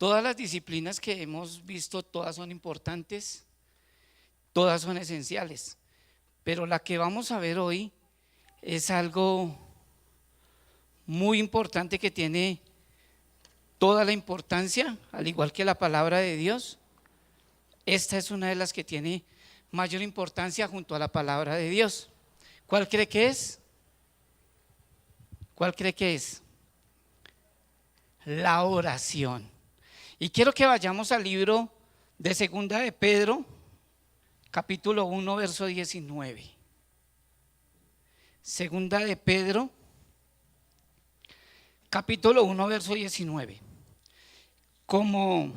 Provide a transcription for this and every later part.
Todas las disciplinas que hemos visto, todas son importantes, todas son esenciales, pero la que vamos a ver hoy es algo muy importante que tiene toda la importancia, al igual que la palabra de Dios. Esta es una de las que tiene mayor importancia junto a la palabra de Dios. ¿Cuál cree que es? ¿Cuál cree que es? La oración. Y quiero que vayamos al libro de Segunda de Pedro, capítulo 1, verso 19. Segunda de Pedro, capítulo 1, verso 19. Como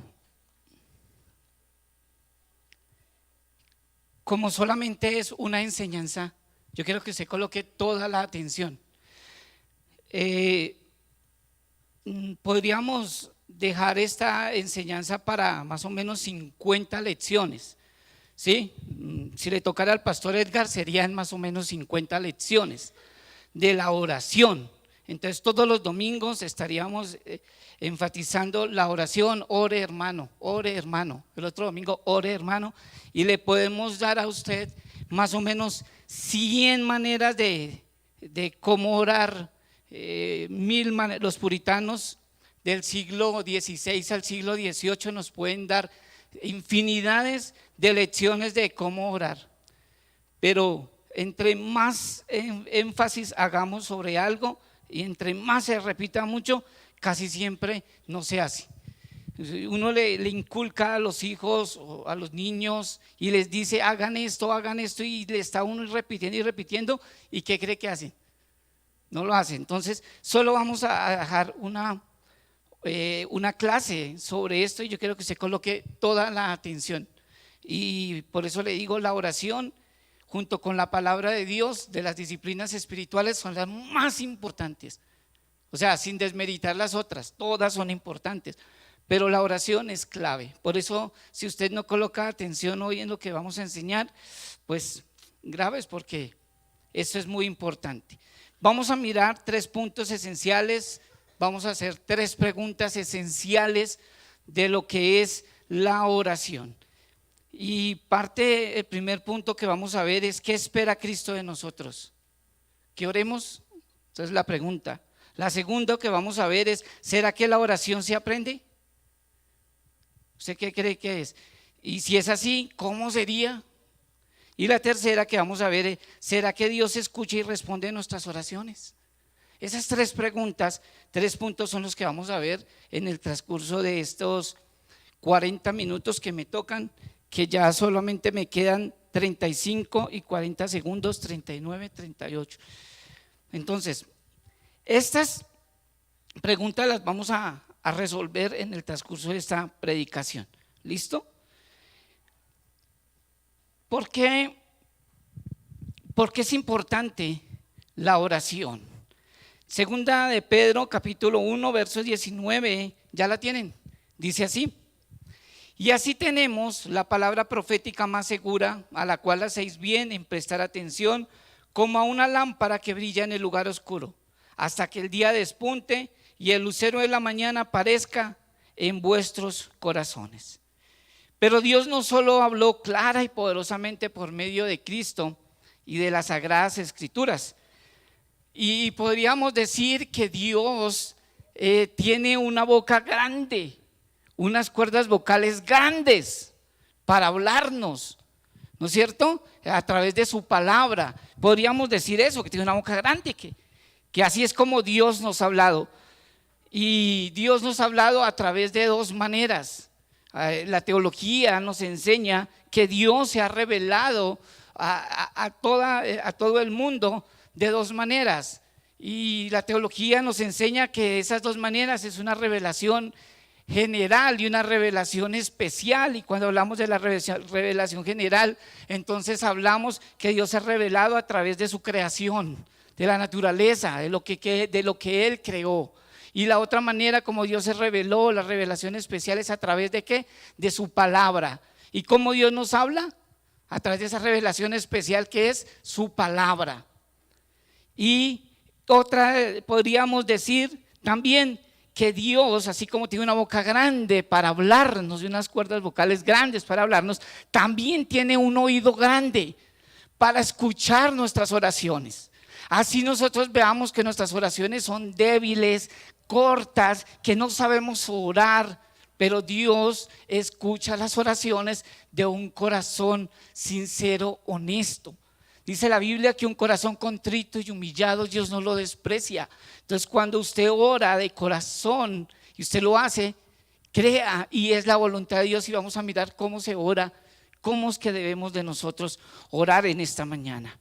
solamente es una enseñanza, yo quiero que usted coloque toda la atención. Podríamos dejar esta enseñanza para más o menos 50 lecciones, ¿sí? Si le tocara al pastor Edgar serían más o menos 50 lecciones de la oración. Entonces todos los domingos estaríamos enfatizando la oración. Ore hermano, ore hermano. El otro domingo ore hermano, y le podemos dar a usted más o menos 100 maneras de cómo orar. 1000 maneras. Los puritanos del siglo XVI al siglo XVIII nos pueden dar infinidades de lecciones de cómo orar, pero entre más énfasis hagamos sobre algo y entre más se repita mucho, casi siempre no se hace. Uno le inculca a los hijos o a los niños y les dice hagan esto, y le está uno repitiendo y repitiendo, ¿y qué cree que hacen? No lo hacen. Entonces solo vamos a dejar una clase sobre esto, y yo quiero que se coloque toda la atención. Y por eso le digo, la oración junto con la palabra de Dios, de las disciplinas espirituales, son las más importantes. O sea, sin desmeritar las otras, todas son importantes, pero la oración es clave. Por eso, si usted no coloca atención hoy en lo que vamos a enseñar, pues graves, porque eso es muy importante. Vamos a mirar 3 puntos esenciales. Vamos a hacer 3 preguntas esenciales de lo que es la oración. Y el primer punto que vamos a ver es: ¿qué espera Cristo de nosotros? ¿Que oremos? Esa es la pregunta. La segunda que vamos a ver es: ¿será que la oración se aprende? ¿Usted qué cree que es? Y si es así, ¿cómo sería? Y la tercera que vamos a ver es: ¿será que Dios escucha y responde a nuestras oraciones? Esas 3 preguntas, 3 puntos son los que vamos a ver en el transcurso de estos 40 minutos que me tocan, que ya solamente me quedan 35 y 40 segundos, 39, 38. Entonces, estas preguntas las vamos a resolver en el transcurso de esta predicación. ¿Listo? ¿Por qué es importante la oración? Segunda de Pedro, capítulo 1, verso 19, ¿ya la tienen? Dice así: y así tenemos la palabra profética más segura, a la cual hacéis bien en prestar atención, como a una lámpara que brilla en el lugar oscuro, hasta que el día despunte y el lucero de la mañana aparezca en vuestros corazones. Pero Dios no solo habló clara y poderosamente por medio de Cristo y de las Sagradas Escrituras, y podríamos decir que Dios tiene una boca grande, unas cuerdas vocales grandes para hablarnos, ¿no es cierto? A través de su palabra. Podríamos decir eso, que tiene una boca grande, que así es como Dios nos ha hablado. Y Dios nos ha hablado a través de 2 maneras. La teología nos enseña que Dios se ha revelado a todo el mundo de 2 maneras, y la teología nos enseña que esas 2 maneras es una revelación general y una revelación especial. Y cuando hablamos de la revelación general, entonces hablamos que Dios se ha revelado a través de su creación, de la naturaleza, de lo que Él creó. Y la otra manera como Dios se reveló, la revelación especial, es a través de ¿qué? De su palabra. ¿Y cómo Dios nos habla? A través de esa revelación especial que es su palabra. Y otra, podríamos decir también que Dios, así como tiene una boca grande para hablarnos y unas cuerdas vocales grandes para hablarnos, también tiene un oído grande para escuchar nuestras oraciones. Así nosotros veamos que nuestras oraciones son débiles, cortas, que no sabemos orar, pero Dios escucha las oraciones de un corazón sincero, honesto. Dice la Biblia que un corazón contrito y humillado Dios no lo desprecia. Entonces cuando usted ora de corazón y usted lo hace, crea, y es la voluntad de Dios, y vamos a mirar cómo se ora, cómo es que debemos de nosotros orar en esta mañana.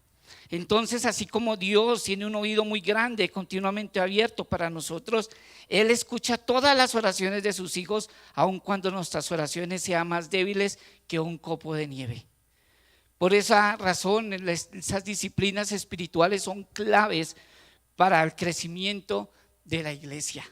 Entonces, así como Dios tiene un oído muy grande, continuamente abierto para nosotros, Él escucha todas las oraciones de sus hijos, aun cuando nuestras oraciones sean más débiles que un copo de nieve. Por esa razón, esas disciplinas espirituales son claves para el crecimiento de la iglesia.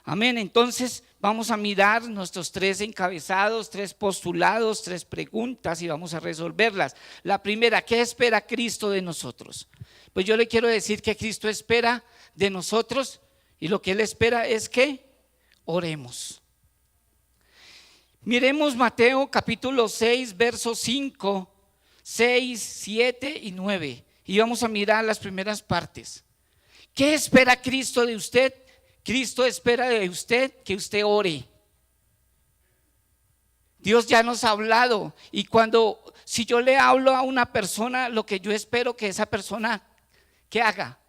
Amén. Entonces vamos a mirar nuestros 3 encabezados, 3 postulados, 3 preguntas y vamos a resolverlas. La primera, ¿qué espera Cristo de nosotros? Pues yo le quiero decir que Cristo espera de nosotros, y lo que Él espera es que oremos. Miremos Mateo capítulo 6, versos 5, 6, 7 y 9, y vamos a mirar las primeras partes. ¿Qué espera Cristo de usted? Cristo espera de usted que usted ore. Dios ya nos ha hablado, y si yo le hablo a una persona, lo que yo espero que esa persona, ¿qué haga?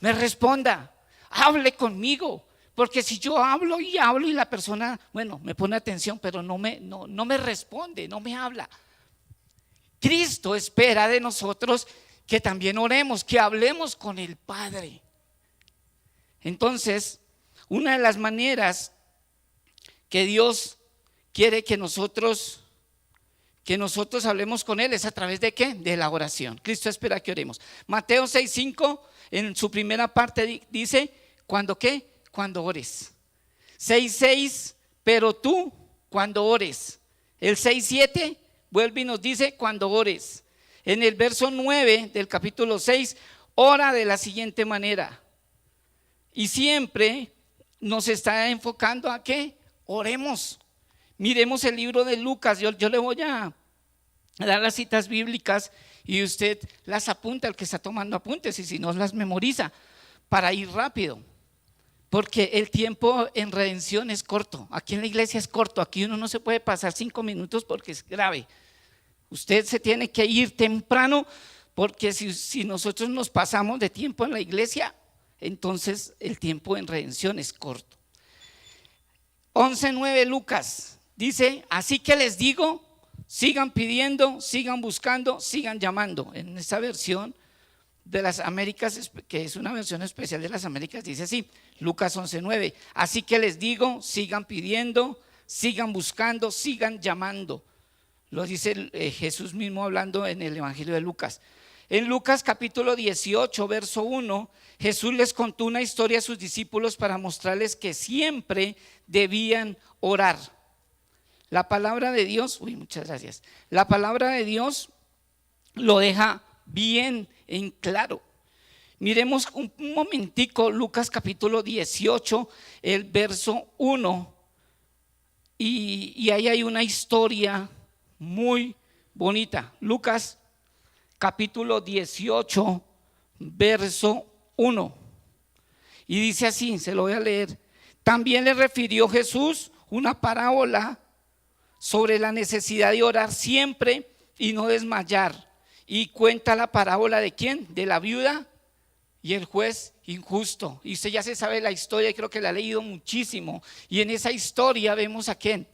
Me responda, hable conmigo, porque si yo hablo y la persona, bueno, me pone atención, pero no me responde, no me habla. Cristo espera de nosotros que también oremos, que hablemos con el Padre. Entonces, una de las maneras que Dios quiere que nosotros hablemos con Él es a través de ¿qué? De la oración. Cristo espera que oremos. Mateo 6:5 en su primera parte dice, ¿cuándo qué? Cuando ores. 6:6, pero tú cuando ores. El 6:7 vuelve y nos dice cuando ores. En el verso 9 del capítulo 6, ora de la siguiente manera. Y siempre nos está enfocando a que oremos. Miremos el libro de Lucas. Yo le voy a dar las citas bíblicas y usted las apunta, el que está tomando apuntes, y si no las memoriza, para ir rápido. Porque el tiempo en redención es corto. Aquí en la iglesia es corto. Aquí uno no se puede pasar 5 minutos porque es grave. Usted se tiene que ir temprano, porque si nosotros nos pasamos de tiempo en la iglesia, entonces el tiempo en redención es corto. 11:9 Lucas dice, así que les digo, sigan pidiendo, sigan buscando, sigan llamando. En esta versión de las Américas, que es una versión especial de las Américas, dice así, Lucas 11:9, así que les digo, sigan pidiendo, sigan buscando, sigan llamando. Lo dice Jesús mismo hablando en el Evangelio de Lucas. En Lucas capítulo 18, verso 1, Jesús les contó una historia a sus discípulos para mostrarles que siempre debían orar. La palabra de Dios, muchas gracias. La palabra de Dios lo deja bien en claro. Miremos un momentico Lucas capítulo 18, el verso 1, y ahí hay una historia muy bonita. Lucas capítulo 18, verso 1, y dice así, se lo voy a leer. También le refirió Jesús una parábola sobre la necesidad de orar siempre y no desmayar, y cuenta la parábola de ¿quién? De la viuda y el juez injusto. Y usted ya se sabe la historia, y creo que la ha leído muchísimo, y en esa historia vemos a ¿quién?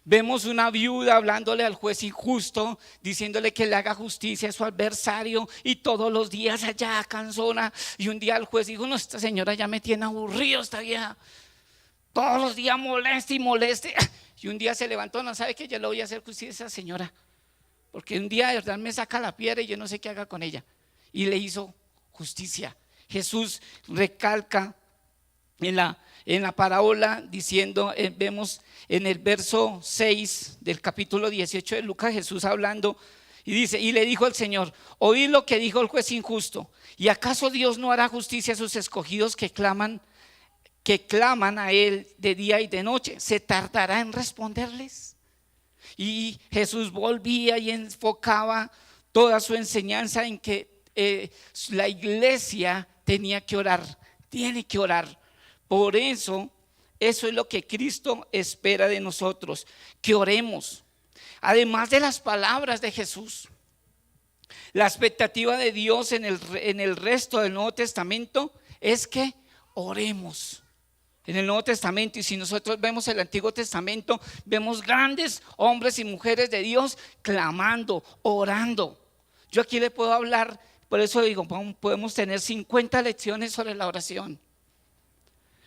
Vemos una viuda hablándole al juez injusto, diciéndole que le haga justicia a su adversario, y todos los días allá cansona. Y un día el juez dijo, no, esta señora ya me tiene aburrido, esta vieja, todos los días moleste y moleste. Y un día se levantó, no sabe que yo le voy a hacer justicia a esa señora, porque un día de verdad me saca la piedra y yo no sé qué haga con ella. Y le hizo justicia. Jesús recalca en la parábola diciendo, vemos en el verso 6 del capítulo 18 de Lucas, Jesús hablando, y dice, y le dijo el Señor, oíd lo que dijo el juez injusto, y acaso Dios no hará justicia a sus escogidos que claman que claman a Él de día y de noche, ¿se tardará en responderles? Y Jesús volvía y enfocaba toda su enseñanza en que la iglesia tenía que orar, tiene que orar. Por eso es lo que Cristo espera de nosotros, que oremos. Además de las palabras de Jesús, la expectativa de Dios en el resto del Nuevo Testamento es que oremos. En el Nuevo Testamento, y si nosotros vemos el Antiguo Testamento, vemos grandes hombres y mujeres de Dios clamando, orando. Yo aquí le puedo hablar, por eso digo, podemos tener 50 lecciones sobre la oración.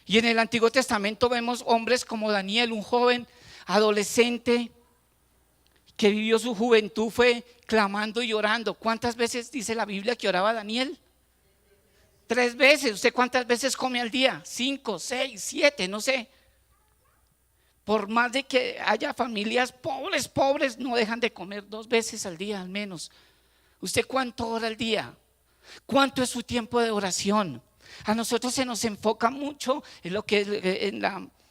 Y en el Antiguo Testamento vemos hombres como Daniel, un joven adolescente que vivió su juventud, fue clamando y orando. ¿Cuántas veces dice la Biblia que oraba Daniel? 3 veces. ¿Usted cuántas veces come al día? 5, 6, 7, no sé. Por más de que haya familias pobres, no dejan de comer 2 veces al día al menos. ¿Usted cuánto ora al día? ¿Cuánto es su tiempo de oración? A nosotros se nos enfoca mucho en lo que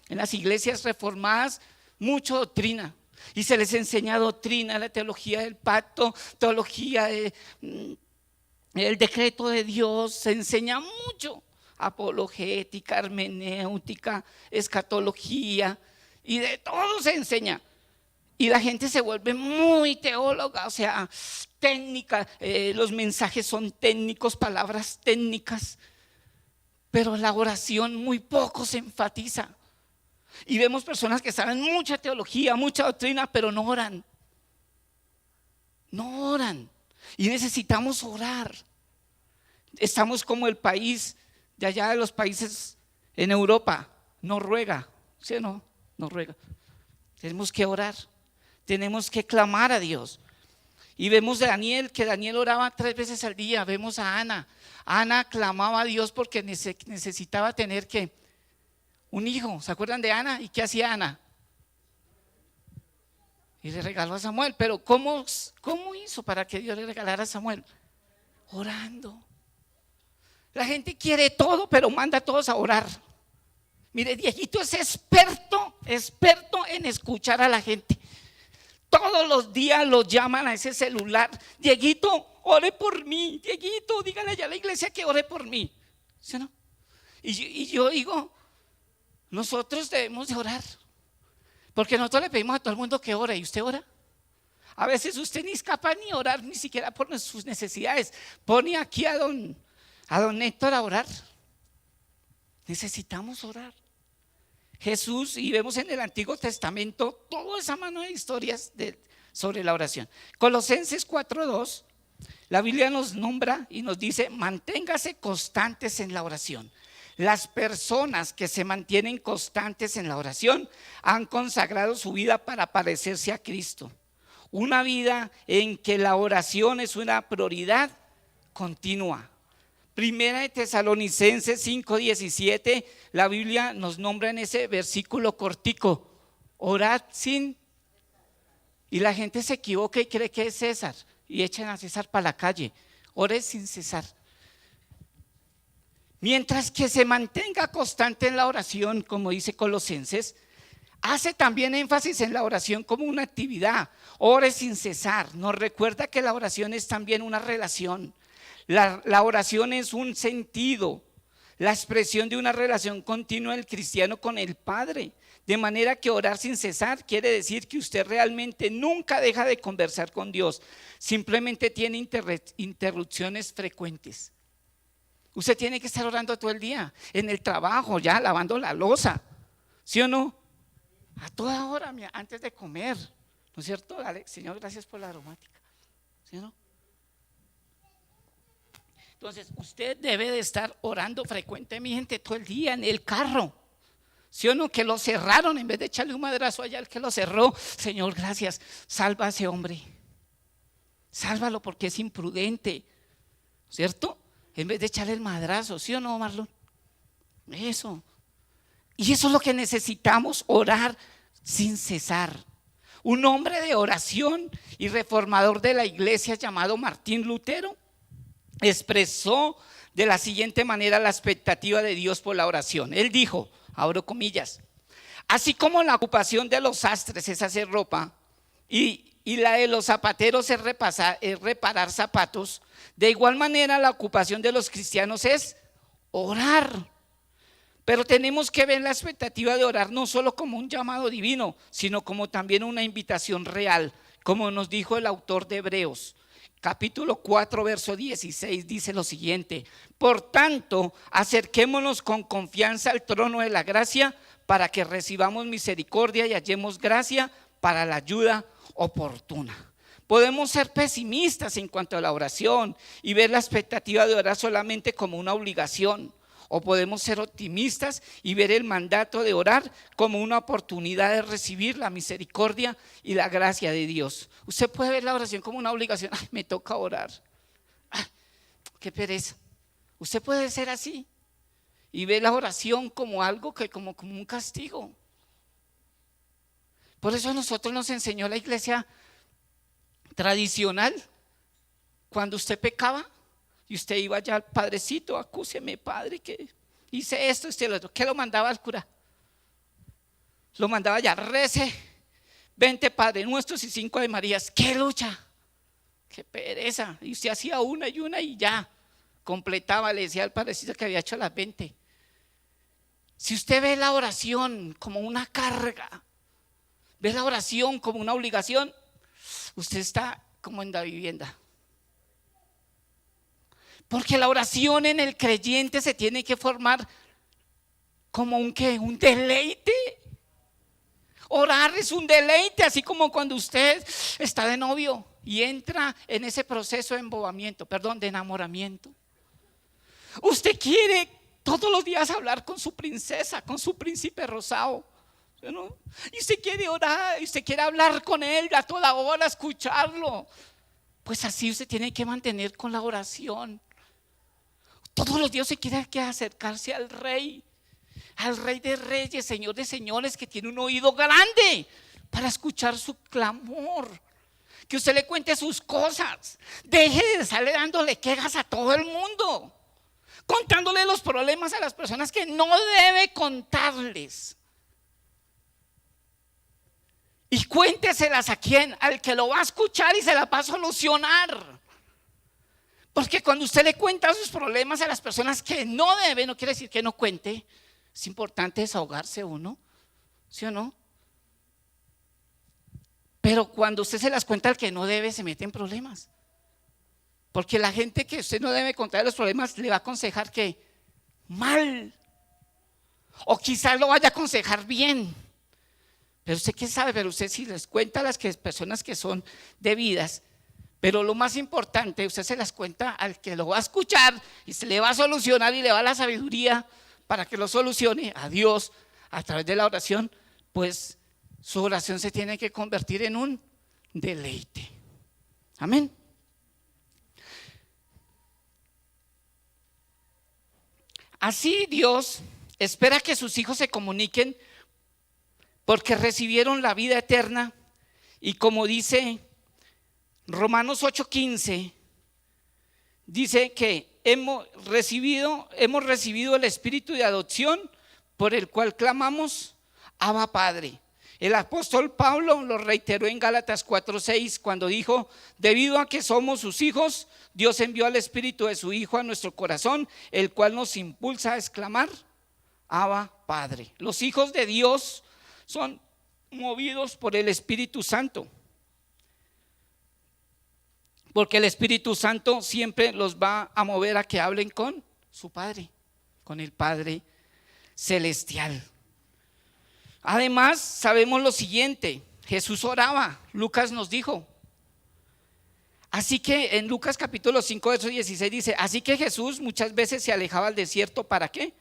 en las iglesias reformadas, mucho doctrina. Y se les enseña doctrina, la teología del pacto, teología el decreto de Dios, se enseña mucho, apologética, hermenéutica, escatología, y de todo se enseña. Y la gente se vuelve muy teóloga, o sea, técnica, los mensajes son técnicos, palabras técnicas, pero la oración muy poco se enfatiza. Y vemos personas que saben mucha teología, mucha doctrina, pero no oran. No oran. Y necesitamos orar. Estamos como el país de allá de los países en Europa, Noruega, ¿sí o no? Noruega. Tenemos que orar, tenemos que clamar a Dios. Y vemos a Daniel, que Daniel oraba 3 veces al día. Vemos a Ana. Ana clamaba a Dios porque necesitaba tener un hijo. ¿Se acuerdan de Ana? ¿Y qué hacía Ana? Y le regaló a Samuel. Pero ¿cómo hizo para que Dios le regalara a Samuel? Orando. La gente quiere todo, pero manda a todos a orar. Mire, Dieguito es experto en escuchar a la gente. Todos los días los llaman a ese celular. Dieguito, ore por mí. Dieguito, díganle allá a la iglesia que ore por mí. ¿Sí o no? Y yo digo, nosotros debemos de orar. Porque nosotros le pedimos a todo el mundo que ore. ¿Y usted ora? A veces usted ni es capaz ni orar, ni siquiera por sus necesidades. Pone aquí a don Héctor a orar. Necesitamos orar. Jesús, y vemos en el Antiguo Testamento toda esa mano de historias sobre la oración. Colosenses 4:2, la Biblia nos nombra y nos dice: manténgase constantes en la oración. Las personas que se mantienen constantes en la oración han consagrado su vida para parecerse a Cristo. Una vida en que la oración es una prioridad continua. Primera de Tesalonicenses 5:17, la Biblia nos nombra en ese versículo cortico: orad sin. Y la gente se equivoca y cree que es César y echan a César para la calle. Ore sin cesar. Mientras que se mantenga constante en la oración, como dice Colosenses, hace también énfasis en la oración como una actividad. Ore sin cesar. Nos recuerda que la oración es también una relación. La oración es un sentido, la expresión de una relación continua del cristiano con el Padre. De manera que orar sin cesar quiere decir que usted realmente nunca deja de conversar con Dios. Simplemente tiene interrupciones frecuentes. Usted tiene que estar orando todo el día, en el trabajo, ya lavando la loza, ¿sí o no? A toda hora, antes de comer, ¿no es cierto? Dale, Señor, gracias por la aromática, ¿sí o no? Entonces, usted debe de estar orando frecuentemente todo el día en el carro. ¿Sí o no? Que lo cerraron, en vez de echarle un madrazo allá al que lo cerró. Señor, gracias, salva a ese hombre. Sálvalo porque es imprudente, ¿cierto? En vez de echarle el madrazo, ¿sí o no, Marlon? Eso. Y eso es lo que necesitamos, orar sin cesar. Un hombre de oración y reformador de la iglesia llamado Martín Lutero expresó de la siguiente manera la expectativa de Dios por la oración. Él dijo, abro comillas, así como la ocupación de los sastres es hacer ropa y la de los zapateros es reparar zapatos, de igual manera la ocupación de los cristianos es orar. Pero tenemos que ver la expectativa de orar no solo como un llamado divino, sino como también una invitación real, como nos dijo el autor de Hebreos. Capítulo 4, verso 16 dice lo siguiente: por tanto, acerquémonos con confianza al trono de la gracia para que recibamos misericordia y hallemos gracia para la ayuda oportuna. Podemos ser pesimistas en cuanto a la oración y ver la expectativa de orar solamente como una obligación. O podemos ser optimistas y ver el mandato de orar como una oportunidad de recibir la misericordia y la gracia de Dios. Usted puede ver la oración como una obligación. Ay, me toca orar. Ay, qué pereza. Usted puede ser así y ver la oración como algo que como un castigo. Por eso a nosotros nos enseñó la iglesia tradicional. Cuando usted pecaba y usted iba allá al padrecito, acúseme, padre, que hice esto, lo otro. ¿Qué lo mandaba al cura? Lo mandaba allá, rece 20 Padre Nuestros y 5 Ave Marías. ¡Qué lucha! ¡Qué pereza! Y usted hacía una y ya completaba, le decía al padrecito que había hecho las 20. Si usted ve la oración como una carga, ve la oración como una obligación, usted está como en la vivienda. Porque la oración en el creyente se tiene que formar como un deleite. Orar es un deleite, así como cuando usted está de novio y entra en ese proceso de enamoramiento. Usted quiere todos los días hablar con su princesa, con su príncipe rosado, ¿no? Y usted quiere orar, y usted quiere hablar con él a toda hora, escucharlo. Pues así usted tiene que mantener con la oración. Todos los días se quiere acercarse al Rey de Reyes, Señor de Señores, que tiene un oído grande para escuchar su clamor. Que usted le cuente sus cosas. Deje de estarle dándole quejas a todo el mundo, contándole los problemas a las personas que no debe contarles. Y cuénteselas a quién, al que lo va a escuchar y se las va a solucionar. Porque cuando usted le cuenta sus problemas a las personas que no debe, no quiere decir que no cuente. Es importante desahogarse uno, ¿sí o no? Pero cuando usted se las cuenta al que no debe, se mete en problemas. Porque la gente que usted no debe contar los problemas le va a aconsejar que mal, o quizás lo vaya a aconsejar bien. Pero usted qué sabe, pero usted si les cuenta a las personas que son debidas. Pero lo más importante, usted se las cuenta al que lo va a escuchar y se le va a solucionar y le va a la sabiduría para que lo solucione, a Dios a través de la oración. Pues su oración se tiene que convertir en un deleite. Amén. Así Dios espera que sus hijos se comuniquen porque recibieron la vida eterna y como dice Romanos 8:15, dice que hemos recibido el espíritu de adopción por el cual clamamos Abba Padre. El apóstol Pablo lo reiteró en Gálatas 4:6 cuando dijo: debido a que somos sus hijos, Dios envió al espíritu de su Hijo a nuestro corazón, el cual nos impulsa a exclamar Abba Padre. Los hijos de Dios son movidos por el Espíritu Santo, porque el Espíritu Santo siempre los va a mover a que hablen con su Padre, con el Padre Celestial. Además, sabemos lo siguiente: Jesús oraba, Lucas nos dijo. Así que en Lucas capítulo 5, verso 16 dice: así que Jesús muchas veces se alejaba al desierto, ¿para qué?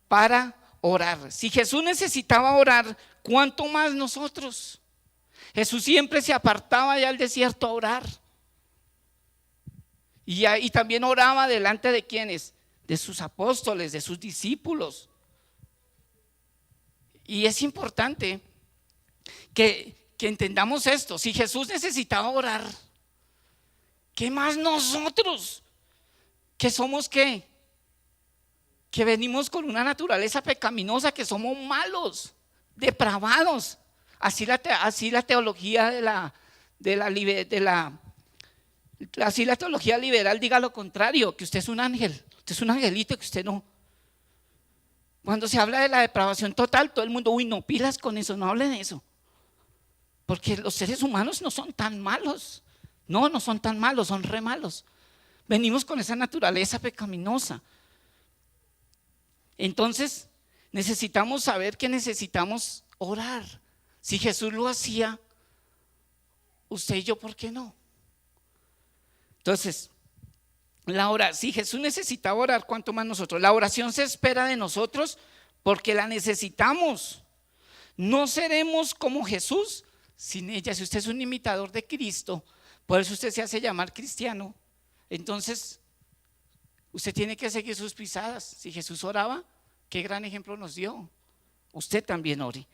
Para orar. Si Jesús necesitaba orar, ¿cuánto más nosotros? Jesús siempre se apartaba allá al desierto a orar. Y también oraba delante de ¿quiénes? De sus apóstoles, de sus discípulos. Y es importante que entendamos esto. Si Jesús necesitaba orar, ¿qué más nosotros? que somos ¿qué? Que venimos con una naturaleza pecaminosa, que somos malos, depravados. Así la teología así la teología liberal diga lo contrario, que usted es un ángel, usted es un angelito, que usted no. Cuando se habla de la depravación total, todo el mundo, uy, no, pilas con eso, no hable de eso. Porque los seres humanos no son tan malos. No son tan malos, son re malos. Venimos con esa naturaleza pecaminosa. Entonces, necesitamos saber que necesitamos orar. Si Jesús lo hacía, usted y yo, ¿por qué no? Entonces, si Jesús necesitaba orar, ¿cuánto más nosotros? La oración se espera de nosotros porque la necesitamos. No seremos como Jesús sin ella. Si usted es un imitador de Cristo, por eso usted se hace llamar cristiano, entonces usted tiene que seguir sus pisadas. Si Jesús oraba, qué gran ejemplo nos dio. Usted también ore.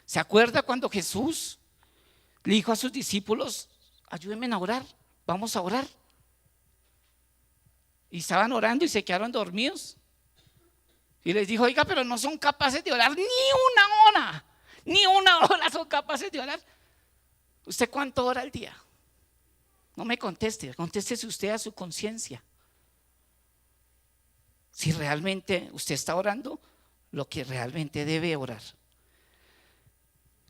¿Se acuerda cuando Jesús le dijo a sus discípulos, ayúdenme a orar, vamos a orar? Y estaban orando y se quedaron dormidos. Y les dijo, oiga, pero no son capaces de orar ni una hora son capaces de orar. ¿Usted cuánto ora al día? No me conteste, contéstese usted a su conciencia. Si realmente usted está orando lo que realmente debe orar.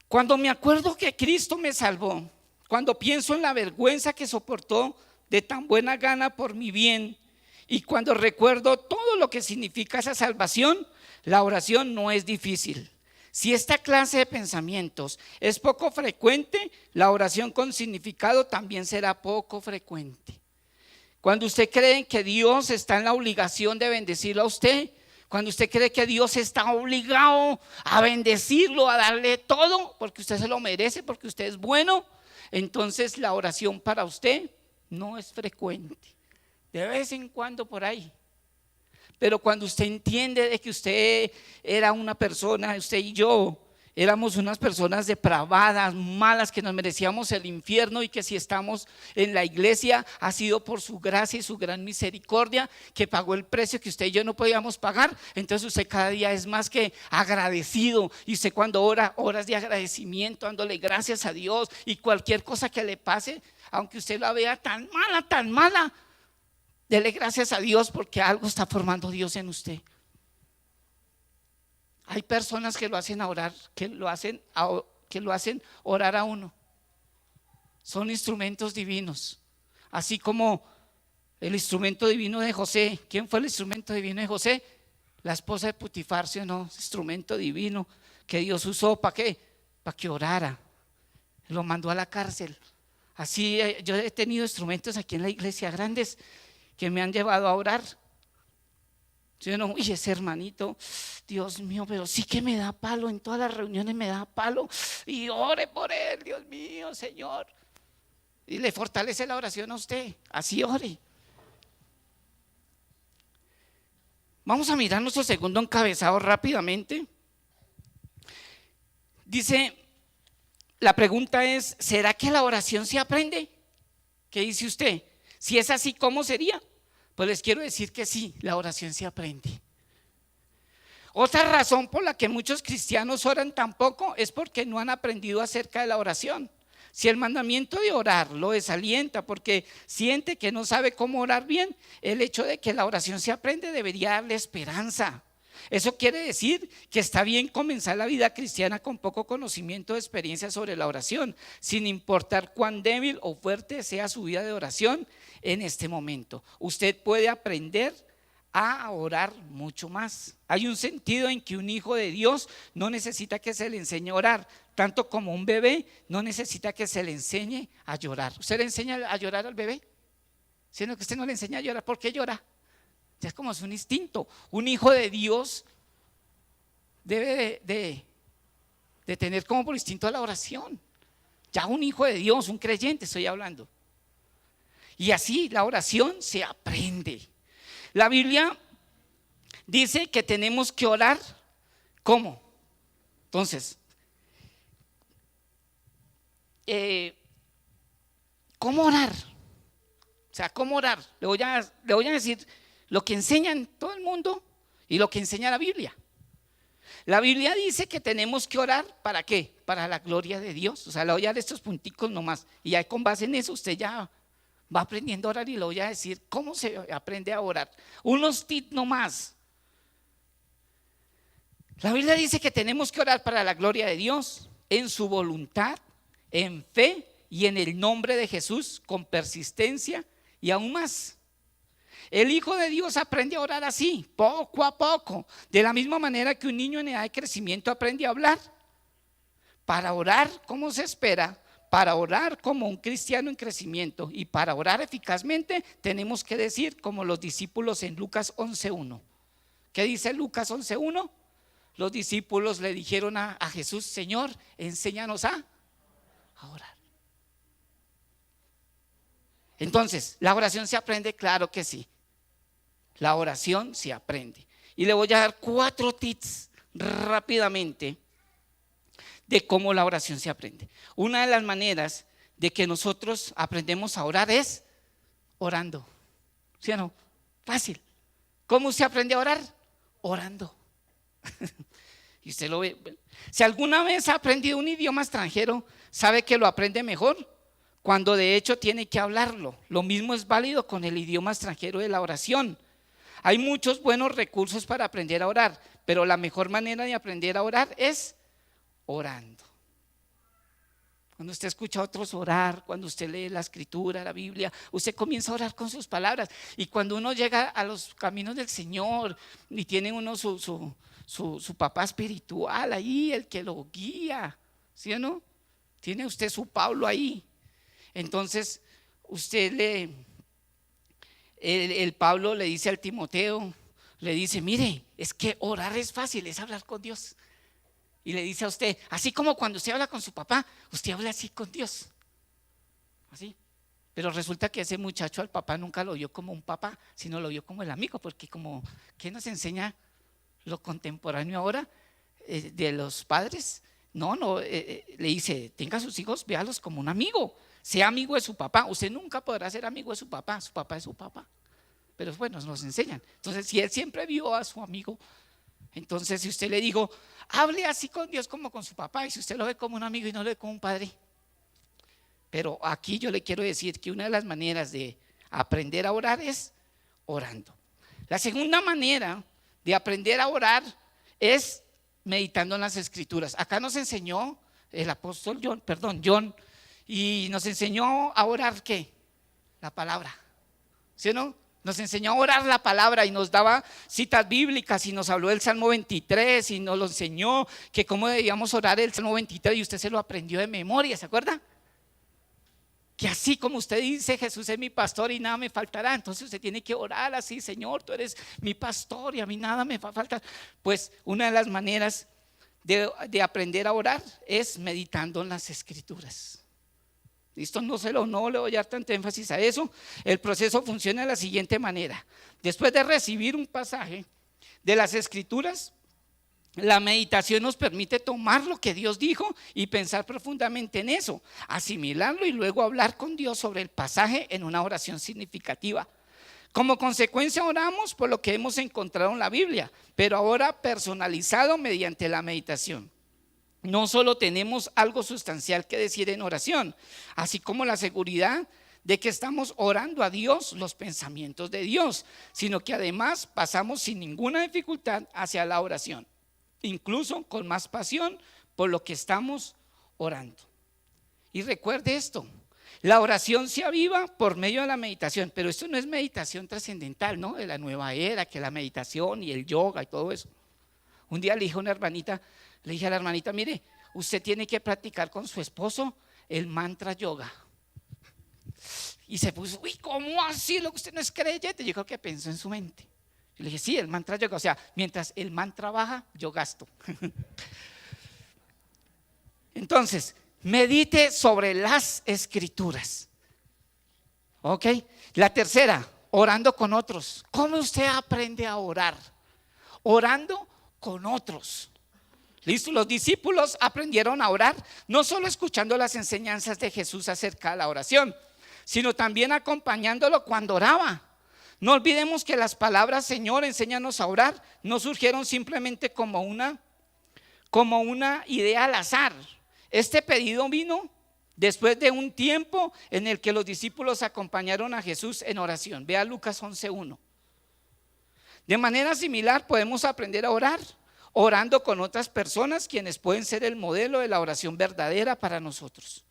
Cuando me acuerdo que Cristo me salvó, cuando pienso en la vergüenza que soportó de tan buena gana por mi bien, y cuando recuerdo todo lo que significa esa salvación, la oración no es difícil. Si esta clase de pensamientos es poco frecuente, la oración con significado también será poco frecuente. Cuando usted cree que Dios está en la obligación de bendecirlo a usted, cuando usted cree que Dios está obligado a bendecirlo, a darle todo, porque usted se lo merece, porque usted es bueno, entonces la oración para usted no es frecuente. De vez en cuando por ahí. Pero cuando usted entiende de que usted era una persona, usted y yo éramos unas personas depravadas, malas, que nos merecíamos el infierno, y que si estamos en la iglesia ha sido por su gracia y su gran misericordia, que pagó el precio que usted y yo no podíamos pagar. Entonces usted cada día es más que agradecido, y usted cuando ora, horas de agradecimiento, dándole gracias a Dios, y cualquier cosa que le pase, aunque usted la vea tan mala, dele gracias a Dios, porque algo está formando Dios en usted. Hay personas que lo hacen orar, que lo hacen orar a uno. Son instrumentos divinos. Así como el instrumento divino de José. ¿Quién fue el instrumento divino de José? La esposa de Potifar, ¿sí o no? Instrumento divino que Dios usó, ¿para qué? Para que orara. Lo mandó a la cárcel. Así yo he tenido instrumentos aquí en la iglesia grandes que me han llevado a orar. Yo no, uy, ese hermanito, Dios mío, pero sí que me da palo, en todas las reuniones me da palo, y ore por él, Dios mío, Señor. Y le fortalece la oración a usted, así ore. Vamos a mirar nuestro segundo encabezado rápidamente. Dice, la pregunta es, ¿será que la oración se aprende? ¿Qué dice usted? Si es así, ¿cómo sería? Pues les quiero decir que sí, la oración se aprende. Otra razón por la que muchos cristianos oran tan poco es porque no han aprendido acerca de la oración. Si el mandamiento de orar lo desalienta porque siente que no sabe cómo orar bien, el hecho de que la oración se aprende debería darle esperanza. Eso quiere decir que está bien comenzar la vida cristiana con poco conocimiento o experiencia sobre la oración, sin importar cuán débil o fuerte sea su vida de oración en este momento. Usted puede aprender a orar mucho más. Hay un sentido en que un hijo de Dios no necesita que se le enseñe a orar, tanto como un bebé no necesita que se le enseñe a llorar. ¿Usted le enseña a llorar al bebé? Sino que usted no le enseña a llorar. ¿Por qué llora? Ya es como es un instinto. Un hijo de Dios debe de tener como por instinto la oración. Ya un hijo de Dios, un creyente estoy hablando. Y así la oración se aprende. La Biblia dice que tenemos que orar. ¿Cómo? Entonces, ¿cómo orar? O sea, ¿cómo orar? Le voy a decir lo que enseñan todo el mundo y lo que enseña la Biblia. La Biblia dice que tenemos que orar, ¿para qué? Para la gloria de Dios. O sea, le voy a dar estos punticos nomás. Y ya con base en eso usted ya va aprendiendo a orar y le voy a decir cómo se aprende a orar. Unos tips nomás. La Biblia dice que tenemos que orar para la gloria de Dios, en su voluntad, en fe y en el nombre de Jesús, con persistencia y aún más. El Hijo de Dios aprende a orar así, poco a poco, de la misma manera que un niño en edad de crecimiento aprende a hablar. Para orar como se espera, para orar como un cristiano en crecimiento y para orar eficazmente, tenemos que decir como los discípulos en Lucas 11:1. ¿Qué dice Lucas 11:1? Los discípulos le dijeron a Jesús: Señor, enséñanos a orar. Entonces, ¿la oración se aprende? Claro que sí. La oración se aprende. Y le voy a dar 4 tips rápidamente de cómo la oración se aprende. Una de las maneras de que nosotros aprendemos a orar es orando. ¿Sí o no? Fácil. ¿Cómo se aprende a orar? Orando. Y usted lo ve. Si alguna vez ha aprendido un idioma extranjero, sabe que lo aprende mejor cuando de hecho tiene que hablarlo. Lo mismo es válido con el idioma extranjero de la oración. Hay muchos buenos recursos para aprender a orar, pero la mejor manera de aprender a orar es orando. Cuando usted escucha a otros orar, cuando usted lee la escritura, la Biblia, usted comienza a orar con sus palabras. Y cuando uno llega a los caminos del Señor y tiene uno su papá espiritual ahí, el que lo guía, ¿sí o no? Tiene usted su Pablo ahí. Entonces usted el Pablo le dice al Timoteo, le dice: mire, es que orar es fácil, es hablar con Dios. Y le dice a usted, así como cuando usted habla con su papá, usted habla así con Dios. Así. Pero resulta que ese muchacho al papá nunca lo vio como un papá, sino lo vio como el amigo, porque como, ¿qué nos enseña lo contemporáneo ahora de los padres? No, le dice: tenga a sus hijos, véalos como un amigo. Sea amigo de su papá. Usted nunca podrá ser amigo de su papá es su papá. Pero bueno, nos enseñan. Entonces, si él siempre vio a su amigo, entonces si usted le dijo: hable así con Dios como con su papá, y si usted lo ve como un amigo y no lo ve como un padre. Pero aquí yo le quiero decir que una de las maneras de aprender a orar es orando. La segunda manera de aprender a orar es meditando en las escrituras. Acá nos enseñó el apóstol John, y nos enseñó a orar ¿qué? La palabra, ¿sí o no? Nos enseñó a orar la palabra y nos daba citas bíblicas y nos habló del Salmo 23 y nos lo enseñó que cómo debíamos orar el Salmo 23 y usted se lo aprendió de memoria, ¿se acuerda? Que así como usted dice: Jesús es mi pastor y nada me faltará. Entonces usted tiene que orar así: Señor, tú eres mi pastor y a mí nada me va a faltar. Pues una de las maneras de aprender a orar es meditando en las escrituras. ¿Listo? No le voy a dar tanto énfasis a eso. El proceso funciona de la siguiente manera: después de recibir un pasaje de las escrituras, la meditación nos permite tomar lo que Dios dijo y pensar profundamente en eso, asimilarlo y luego hablar con Dios sobre el pasaje en una oración significativa. Como consecuencia, oramos por lo que hemos encontrado en la Biblia, pero ahora personalizado mediante la meditación. No solo tenemos algo sustancial que decir en oración, así como la seguridad de que estamos orando a Dios los pensamientos de Dios, sino que además pasamos sin ninguna dificultad hacia la oración, incluso con más pasión por lo que estamos orando. Y recuerde esto: la oración se aviva por medio de la meditación, pero esto no es meditación trascendental, ¿no? De la nueva era, que la meditación y el yoga y todo eso. Un día le dije a la hermanita: mire, usted tiene que practicar con su esposo el mantra yoga. Y se puso: uy, ¿cómo así? Lo que usted no es creyente. Yo creo que pensó en su mente. Yo le dije: sí, el mantra yoga, o sea, mientras el mantra baja, yo gasto. Entonces, medite sobre las escrituras. ¿Ok? La tercera, orando con otros. ¿Cómo usted aprende a orar? Orando con otros. ¿Listo? Los discípulos aprendieron a orar no solo escuchando las enseñanzas de Jesús acerca de la oración, sino también acompañándolo cuando oraba. No olvidemos que las palabras Señor, enséñanos a orar no surgieron simplemente como una idea al azar. Este pedido vino después de un tiempo en el que los discípulos acompañaron a Jesús en oración. Vea Lucas 11:1. De manera similar podemos aprender a orar, orando con otras personas quienes pueden ser el modelo de la oración verdadera para nosotros.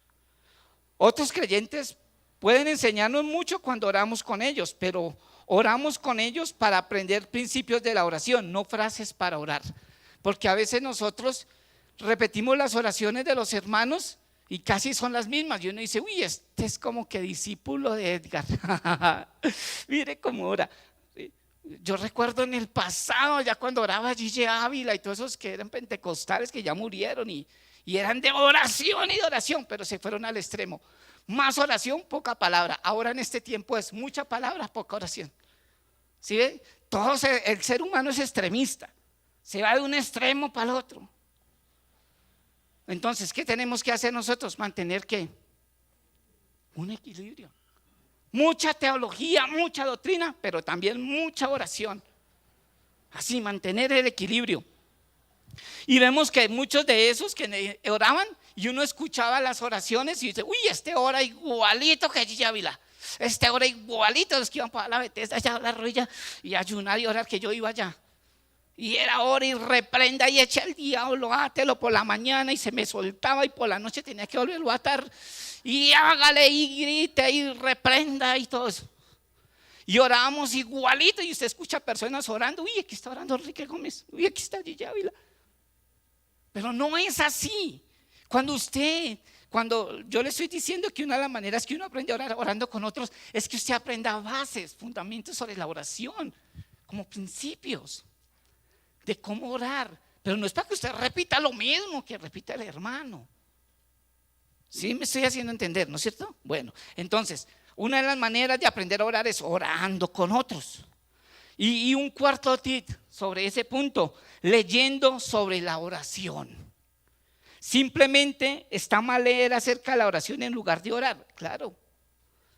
Otros creyentes pueden enseñarnos mucho cuando oramos con ellos, pero oramos con ellos para aprender principios de la oración, no frases para orar. Porque a veces nosotros repetimos las oraciones de los hermanos y casi son las mismas. Y uno dice, uy, este es como que discípulo de Edgar. Mire cómo ora. Yo recuerdo en el pasado, ya cuando oraba Gigi Ávila y todos esos que eran pentecostales que ya murieron y eran de oración y de oración, pero se fueron al extremo. Más oración, poca palabra. Ahora en este tiempo es mucha palabra, poca oración. ¿Sí ve? El ser humano es extremista. Se va de un extremo para el otro. Entonces, ¿qué tenemos que hacer nosotros? Mantener ¿qué? Un equilibrio. Mucha teología, mucha doctrina, pero también mucha oración. Así, mantener el equilibrio. Y vemos que muchos de esos que oraban y uno escuchaba las oraciones y dice, uy, este ora igualito que Gigi Ávila. Este ora igualito los que iban para la Bethesda, allá a la rodilla y ayunar y orar, que yo iba allá. Y era hora y reprenda y echa el diablo, átelo por la mañana y se me soltaba y por la noche tenía que volverlo a atar. Y hágale y grite y reprenda y todo eso. Y orábamos igualito y usted escucha personas orando, uy, aquí está orando Enrique Gómez, uy, aquí está Gigi Ávila. Pero no es así. Cuando yo le estoy diciendo que una de las maneras que uno aprende a orar orando con otros es que usted aprenda bases, fundamentos sobre la oración, como principios de cómo orar. Pero no es para que usted repita lo mismo que repita el hermano. ¿Sí me estoy haciendo entender, no es cierto? Bueno, entonces, una de las maneras de aprender a orar es orando con otros. Y un cuarto tip sobre ese punto, leyendo sobre la oración. Simplemente está mal leer acerca de la oración en lugar de orar, claro.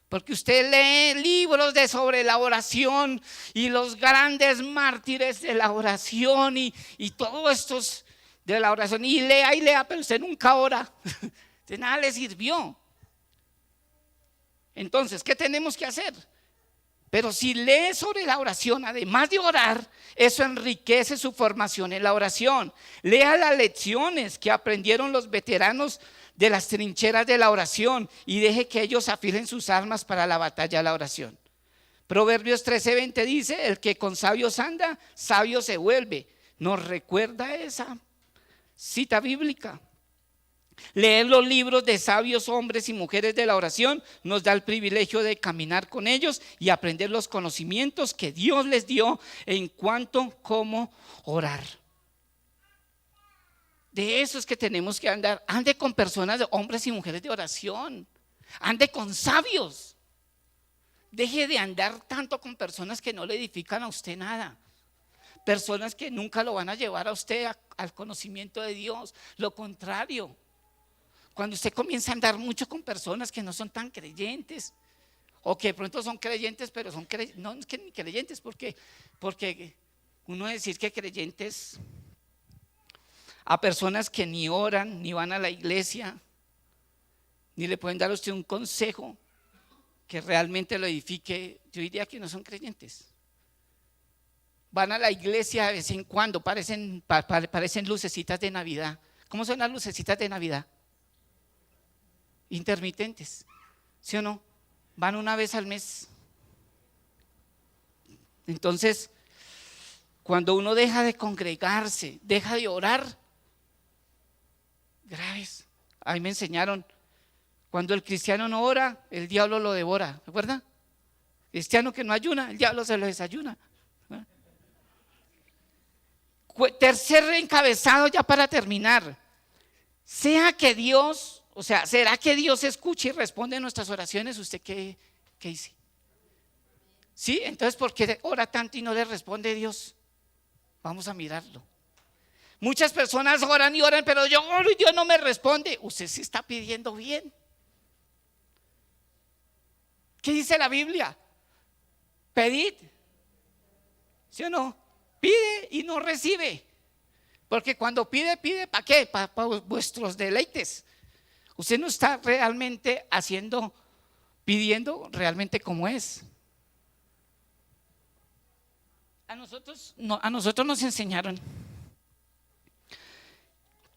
Porque usted lee libros sobre la oración y los grandes mártires de la oración y todo esto de la oración. Y lea, pero usted nunca ora. De nada le sirvió. Entonces, ¿qué tenemos que hacer? Pero si lee sobre la oración, además de orar, eso enriquece su formación en la oración. Lea las lecciones que aprendieron los veteranos de las trincheras de la oración y deje que ellos afilen sus armas para la batalla de la oración. Proverbios 13:20 dice, el que con sabios anda, sabio se vuelve. Nos recuerda esa cita bíblica. Leer los libros de sabios hombres y mujeres de la oración nos da el privilegio de caminar con ellos y aprender los conocimientos que Dios les dio en cuanto a cómo orar. De eso es que tenemos que andar. Ande con personas, hombres y mujeres de oración. Ande con sabios. Deje de andar tanto con personas que no le edifican a usted nada. Personas que nunca lo van a llevar a usted al conocimiento de Dios. Lo contrario. Cuando usted comienza a andar mucho con personas que no son tan creyentes, o que de pronto son creyentes, pero no es que ni creyentes, porque uno decir que creyentes a personas que ni oran, ni van a la iglesia, ni le pueden dar a usted un consejo que realmente lo edifique, yo diría que no son creyentes. Van a la iglesia de vez en cuando, parecen lucecitas de Navidad. ¿Cómo son las lucecitas de Navidad? Intermitentes, ¿sí o no? Van una vez al mes. Entonces, cuando uno deja de congregarse, deja de orar, graves. Ahí me enseñaron, cuando el cristiano no ora, el diablo lo devora, ¿recuerda? El cristiano que no ayuna, el diablo se lo desayuna. Tercer encabezado, ya para terminar. ¿Será que Dios escucha y responde a nuestras oraciones? ¿Usted qué dice? ¿Sí? Entonces, ¿por qué ora tanto y no le responde Dios? Vamos a mirarlo. Muchas personas oran y oran, pero yo oro y Dios no me responde. Usted sí está pidiendo bien. ¿Qué dice la Biblia? Pedid, ¿sí o no? Pide y no recibe. Porque cuando pide, pide ¿para qué? Para vuestros deleites. Usted no está realmente pidiendo realmente como es. A nosotros nos enseñaron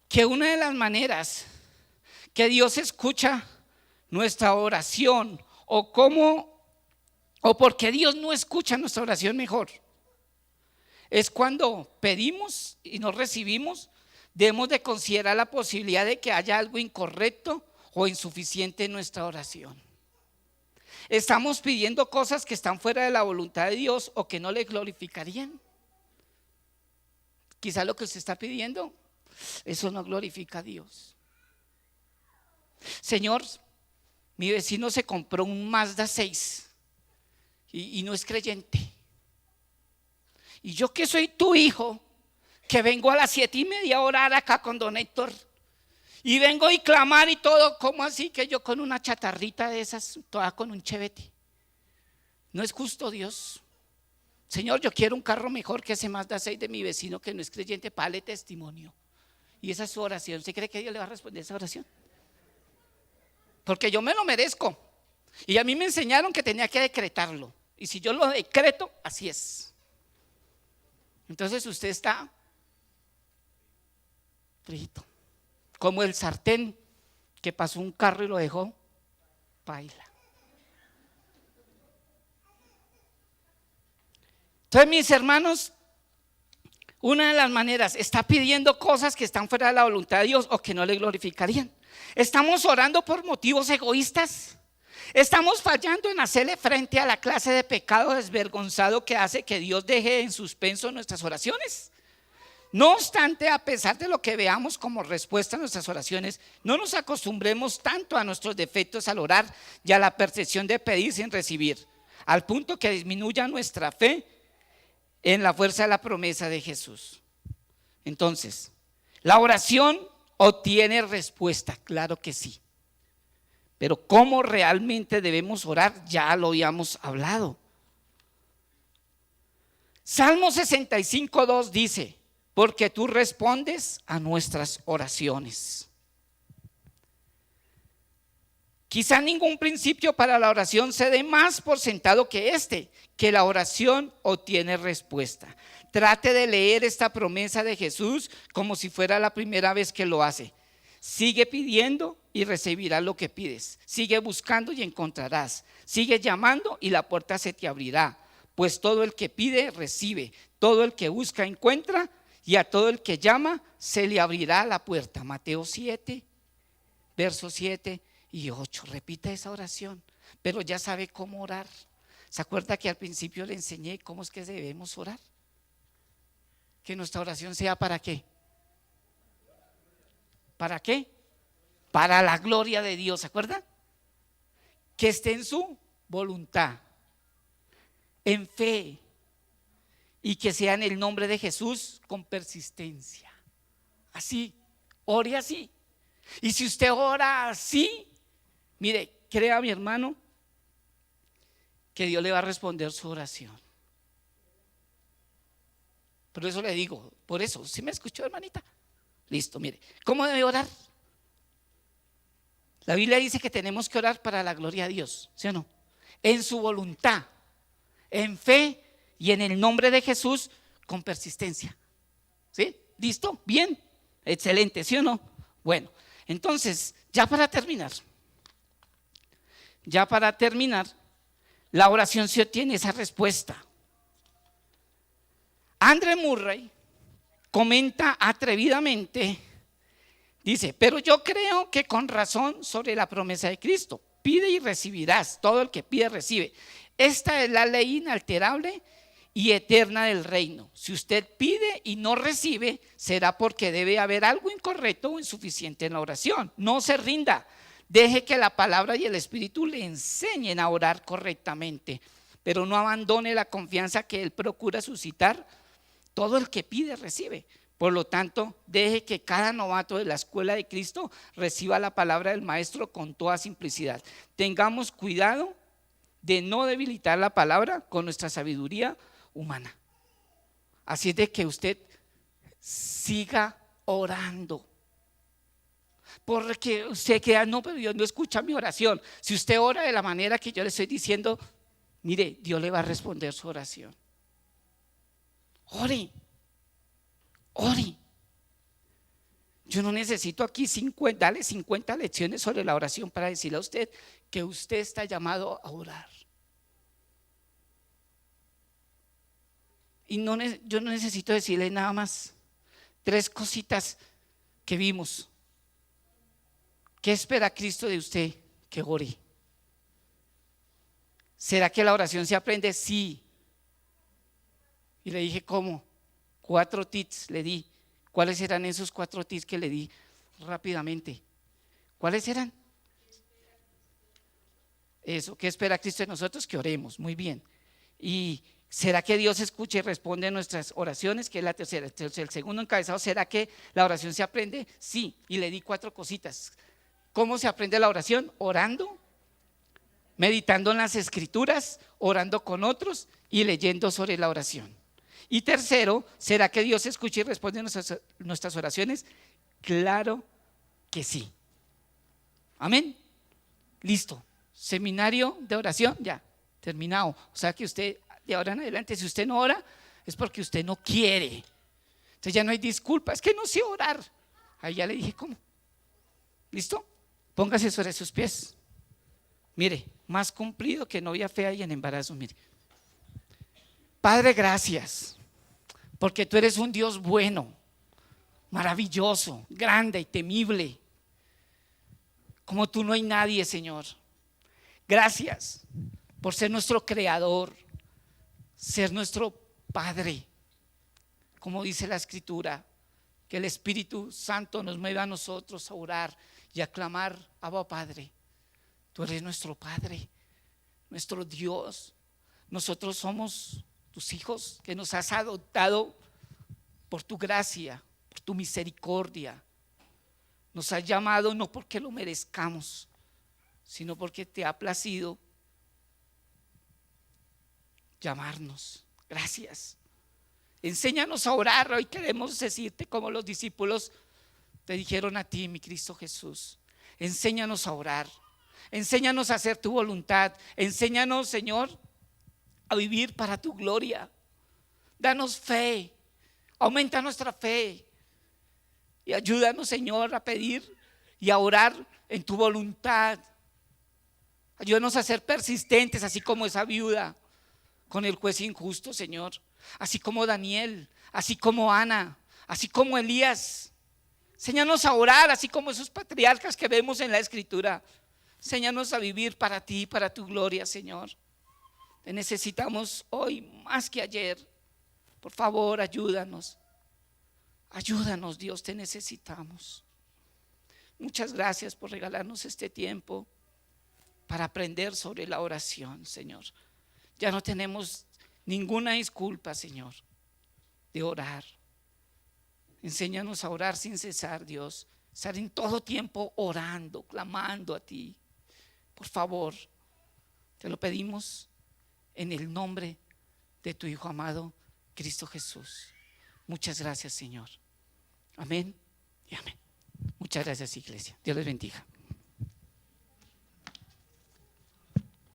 que una de las maneras que Dios escucha nuestra oración, o porque Dios no escucha nuestra oración mejor, es cuando pedimos y no recibimos. Debemos de considerar la posibilidad de que haya algo incorrecto o insuficiente en nuestra oración. Estamos pidiendo cosas que están fuera de la voluntad de Dios o que no le glorificarían. Quizá lo que usted está pidiendo, eso no glorifica a Dios. Señor, mi vecino se compró un Mazda 6 y no es creyente. Y yo, que soy tu hijo, que vengo a las 7:30 a orar acá con don Héctor, y vengo y clamar y todo, ¿cómo así que yo con una chatarrita de esas, toda con un chevete? No es justo, Dios. Señor, yo quiero un carro mejor que ese Mazda 6 de mi vecino que no es creyente, para darle testimonio. Y esa es su oración. ¿Usted cree que Dios le va a responder esa oración? Porque yo me lo merezco. Y a mí me enseñaron que tenía que decretarlo. Y si yo lo decreto, así es. Entonces usted está frito, como el sartén que pasó un carro y lo dejó paila. Entonces, mis hermanos, una de las maneras, está pidiendo cosas que están fuera de la voluntad de Dios o que no le glorificarían. Estamos orando por motivos egoístas. Estamos fallando en hacerle frente a la clase de pecado desvergonzado que hace que Dios deje en suspenso nuestras oraciones. No obstante, a pesar de lo que veamos como respuesta a nuestras oraciones, no nos acostumbremos tanto a nuestros defectos al orar y a la percepción de pedir sin recibir, al punto que disminuya nuestra fe en la fuerza de la promesa de Jesús. Entonces, la oración obtiene respuesta, claro que sí. Pero cómo realmente debemos orar, ya lo habíamos hablado. Salmo 65:2 dice: porque tú respondes a nuestras oraciones. Quizá ningún principio para la oración se dé más por sentado que la oración obtiene respuesta. Trate de leer esta promesa de Jesús como si fuera la primera vez que lo hace. Sigue pidiendo y recibirás lo que pides. Sigue buscando y encontrarás. Sigue llamando y la puerta se te abrirá. Pues todo el que pide, recibe. Todo el que busca, encuentra. Y a todo el que llama, se le abrirá la puerta. Mateo 7, versos 7 y 8. Repita esa oración, pero ya sabe cómo orar. ¿Se acuerda que al principio le enseñé cómo es que debemos orar? Que nuestra oración sea ¿para qué? ¿Para qué? Para la gloria de Dios, ¿se acuerda? Que esté en su voluntad, en fe, y que sea en el nombre de Jesús con persistencia. Así, ore así. Y si usted ora así, mire, crea, mi hermano, que Dios le va a responder su oración. Por eso le digo, por eso, ¿sí me escuchó, hermanita? Listo, mire, ¿cómo debe orar? La Biblia dice que tenemos que orar para la gloria de Dios, ¿sí o no? En su voluntad, en fe y en el nombre de Jesús con persistencia. ¿Sí? ¿Listo? Bien, excelente, ¿sí o no? Bueno, entonces, ya para terminar, la oración sí obtiene esa respuesta. Andrew Murray comenta atrevidamente, dice: pero yo creo que con razón sobre la promesa de Cristo, pide y recibirás, todo el que pide recibe. Esta es la ley inalterable y eterna del reino. Si usted pide y no recibe, será porque debe haber algo incorrecto o insuficiente en la oración. No se rinda, deje que la palabra y el Espíritu le enseñen a orar correctamente, pero no abandone la confianza que Él procura suscitar. Todo el que pide recibe. Por lo tanto, deje que cada novato de la escuela de Cristo reciba la palabra del Maestro con toda simplicidad. Tengamos cuidado de no debilitar la palabra con nuestra sabiduría humana. Así es de que usted siga orando. Porque usted queda, no, pero Dios no escucha mi oración. Si usted ora de la manera que yo le estoy diciendo, mire, Dios le va a responder su oración. Ore, ore. Yo no necesito aquí darle 50 lecciones sobre la oración para decirle a usted que usted está llamado a orar. Y yo no necesito decirle nada más. 3 cositas que vimos. ¿Qué espera Cristo de usted? Que ore. ¿Será que la oración se aprende? Sí. Y le dije, ¿cómo? 4 tips le di. ¿Cuáles eran esos 4 tips que le di rápidamente? ¿Cuáles eran? Eso, ¿qué espera Cristo de nosotros? Que oremos, muy bien. ¿Y será que Dios escucha y responde a nuestras oraciones? Que es la tercera. El segundo encabezado, ¿será que la oración se aprende? Sí, y le di 4 cositas. ¿Cómo se aprende la oración? Orando, meditando en las escrituras, orando con otros y leyendo sobre la oración. Y tercero, ¿será que Dios escucha y responde a nuestras oraciones? Claro que sí. Amén. Listo. Seminario de oración, ya, terminado. O sea que usted, de ahora en adelante, si usted no ora, es porque usted no quiere. Entonces ya no hay disculpa, es que no sé orar. Ahí ya le dije cómo. ¿Listo? Póngase sobre sus pies. Mire, más cumplido que novia fea y en embarazo, mire. Padre, gracias, porque tú eres un Dios bueno, maravilloso, grande y temible. Como tú no hay nadie, Señor. Gracias por ser nuestro creador, ser nuestro Padre. Como dice la Escritura, que el Espíritu Santo nos mueva a nosotros a orar y a clamar, Abba Padre. Tú eres nuestro Padre, nuestro Dios. Nosotros somos tus hijos que nos has adoptado por tu gracia, por tu misericordia. Nos has llamado no porque lo merezcamos, sino porque te ha placido llamarnos. Gracias. Enséñanos a orar. Hoy queremos decirte como los discípulos te dijeron a ti, mi Cristo Jesús. Enséñanos a orar. Enséñanos a hacer tu voluntad. Enséñanos, Señor, a vivir para tu gloria. Danos fe. Aumenta nuestra fe. Y ayúdanos, Señor, a pedir y a orar en tu voluntad. Ayúdanos a ser persistentes, así como esa viuda con el juez injusto, Señor. Así como Daniel, así como Ana, así como Elías. Enséñanos a orar, así como esos patriarcas que vemos en la Escritura. Enséñanos a vivir para ti, para tu gloria, Señor. Te necesitamos hoy más que ayer. Por favor, ayúdanos. Ayúdanos, Dios, te necesitamos. Muchas gracias por regalarnos este tiempo para aprender sobre la oración, Señor. Ya no tenemos ninguna disculpa, Señor, de orar. Enséñanos a orar sin cesar, Dios. Estar en todo tiempo orando, clamando a ti. Por favor, te lo pedimos en el nombre de tu Hijo amado, Cristo Jesús. Muchas gracias, Señor. Amén y amén. Muchas gracias, iglesia. Dios les bendiga.